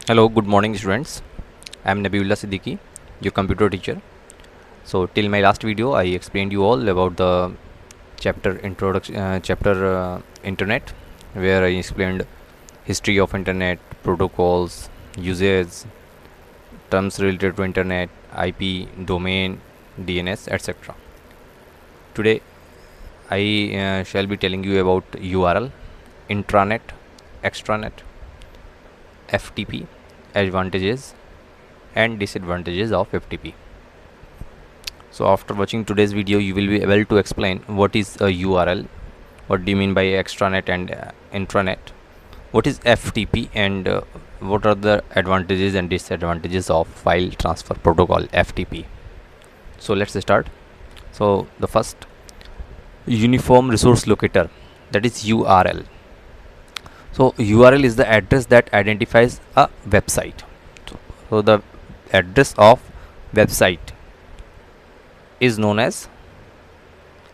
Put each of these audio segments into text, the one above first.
Hello, good morning, students. I am Nabiullah Siddiqui, your computer teacher. So, till my last video, I explained you all about the chapter introduction, Internet, where I explained history of Internet, protocols, uses, terms related to Internet, IP, domain, DNS, etc. Today, I shall be telling you about URL, intranet, extranet, FTP, advantages and disadvantages of FTP. So after watching today's video, you will be able to explain what is a URL, what do you mean by extranet and intranet, what is FTP, and what are the advantages and disadvantages of file transfer protocol FTP. So let's start. So the first, uniform resource locator, that is URL. So URL is the address that identifies a website. So the address of website is known as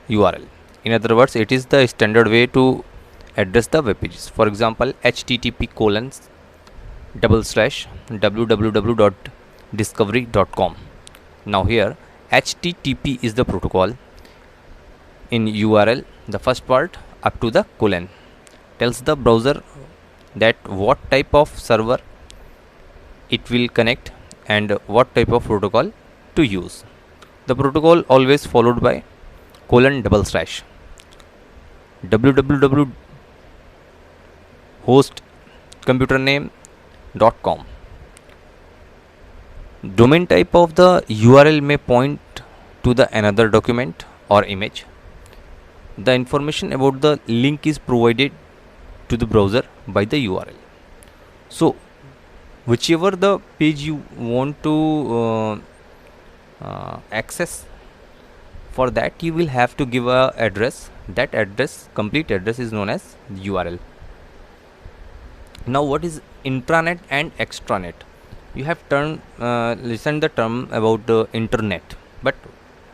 URL. In other words, it is the standard way to address the web pages. For example, http://www.discovery.com. Now here HTTP is the protocol. In URL, the first part up to the colon tells the browser that what type of server it will connect and what type of protocol to use. The protocol always followed by : www host computer name.com. Domain type of the URL may point to the another document or image. The information about the link is provided to the browser by the URL. So whichever the page you want to access, for that you will have to give a address. That address, complete address, is known as URL. Now what is intranet and extranet? You have listened the term about the internet, but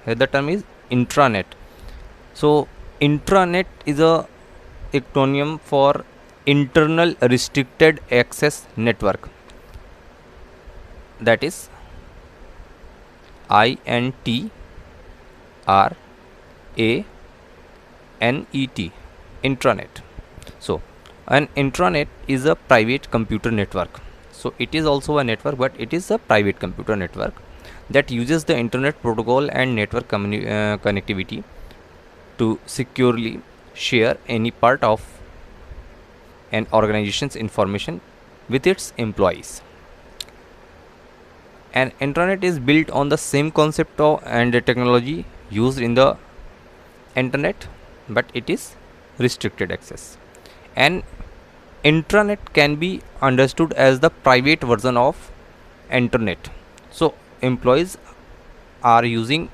here the term is intranet. So intranet is a acronym for internal restricted access network, that is INTRANET, intranet. So an intranet is a private computer network. So it is also a network, but it is a private computer network that uses the internet protocol and network connectivity to securely share any part of an organization's information with its employees. An intranet is built on the same concept of and the technology used in the internet, but it is restricted access. An intranet can be understood as the private version of internet. So employees are using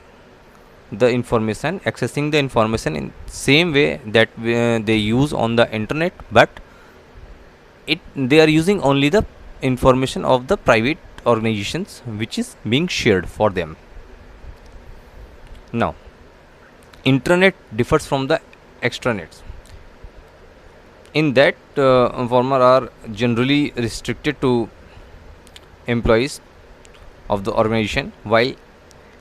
the information, accessing the information in same way that they use on the internet, but they are using only the information of the private organizations which is being shared for them. Now intranet differs from the extranets in that former are generally restricted to employees of the organization, while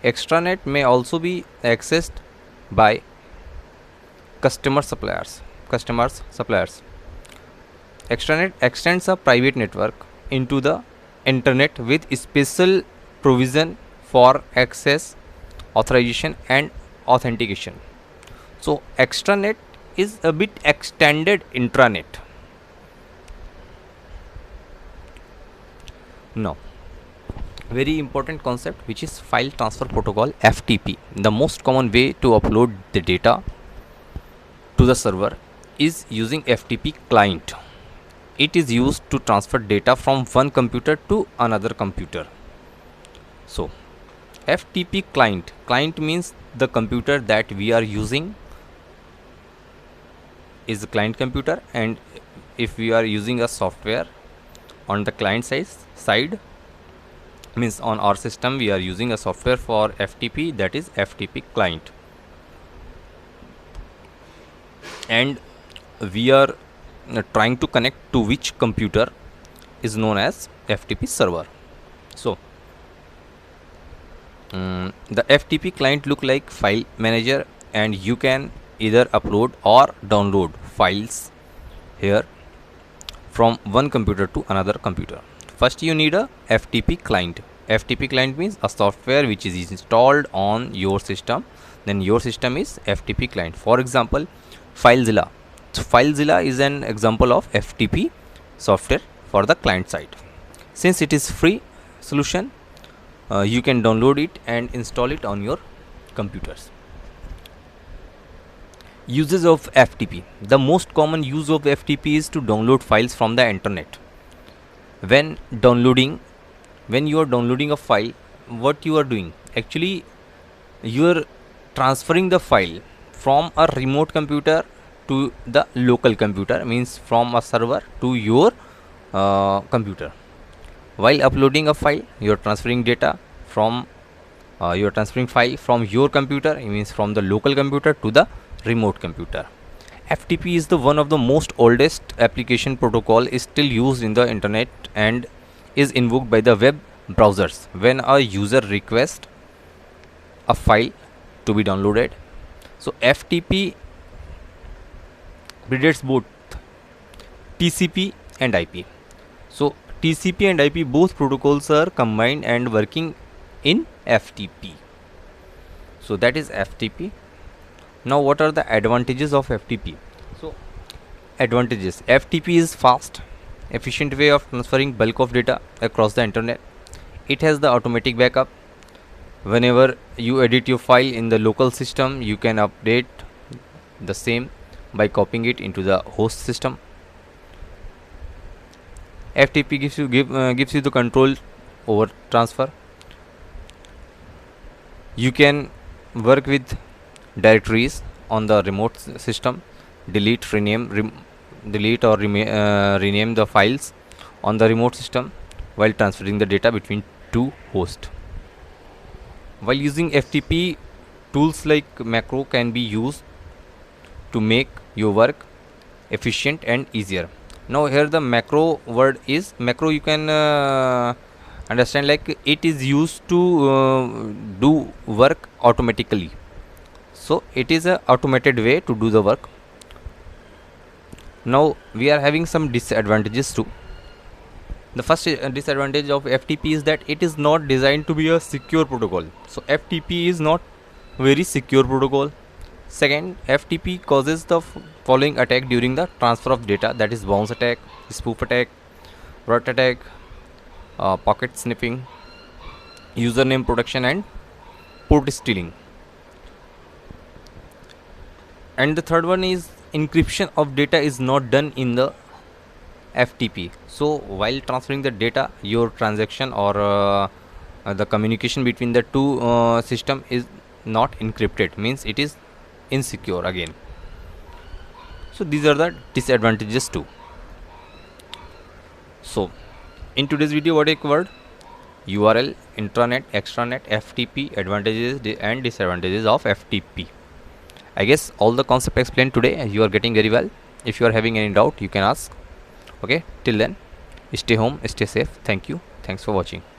extranet may also be accessed by customers suppliers. Extranet extends a private network into the internet with special provision for access, authorization and authentication. So extranet is a bit extended intranet. Now very important concept, which is file transfer protocol FTP. The most common way to upload the data to the server is using FTP client. It is used to transfer data from one computer to another computer. So FTP client means the computer that we are using is the client computer, and if we are using a software on the client side, means on our system we are using a software for FTP, that is FTP client, and we are trying to connect to which computer is known as FTP server. So the FTP client look like file manager, and you can either upload or download files here from one computer to another computer. First you need a FTP client. FTP client means a software which is installed on your system, then your system is FTP client. For example, FileZilla. So FileZilla is an example of FTP software for the client side. Since it is free solution, you can download it and install it on your computers. Uses of FTP. The most common use of FTP is to download files from the internet. When you are downloading a file, what you are doing? Actually, you are transferring the file from a remote computer to the local computer, means from a server to your computer. While uploading a file, you are transferring data from you are transferring file from your computer, it means from the local computer to the remote computer. FTP is the one of the most oldest application protocol, is still used in the internet and is invoked by the web browsers when a user requests a file to be downloaded. So FTP predates both TCP and IP. So TCP and IP, both protocols are combined and working in FTP. So that is FTP. Now what are the advantages of FTP? So advantages: FTP is fast, efficient way of transferring bulk of data across the internet. It has the automatic backup. Whenever you edit your file in the local system, you can update the same by copying it into the host system. FTP gives you the control over transfer. You can work with directories on the remote system, delete or rename the files on the remote system while transferring the data between two hosts. While using FTP, tools like macro can be used to make your work efficient and easier. Now here the macro word is macro, you can understand like it is used to do work automatically. So it is a automated way to do the work. Now we are having some disadvantages too. The first disadvantage of FTP is that it is not designed to be a secure protocol. So FTP is not very secure protocol. Second, FTP causes the following attack during the transfer of data, that is bounce attack, spoof attack, root attack, packet sniffing, username protection, and port stealing. And the third one is encryption of data is not done in the FTP. So while transferring the data, your transaction or the communication between the two system is not encrypted, means it is insecure again. So these are the disadvantages too. So in today's video, what I covered: URL, intranet, extranet, FTP, advantages and disadvantages of FTP. I guess all the concept explained today you are getting very well. If you are having any doubt, you can ask. Okay, till then, stay home, stay safe. Thank you. Thanks for watching.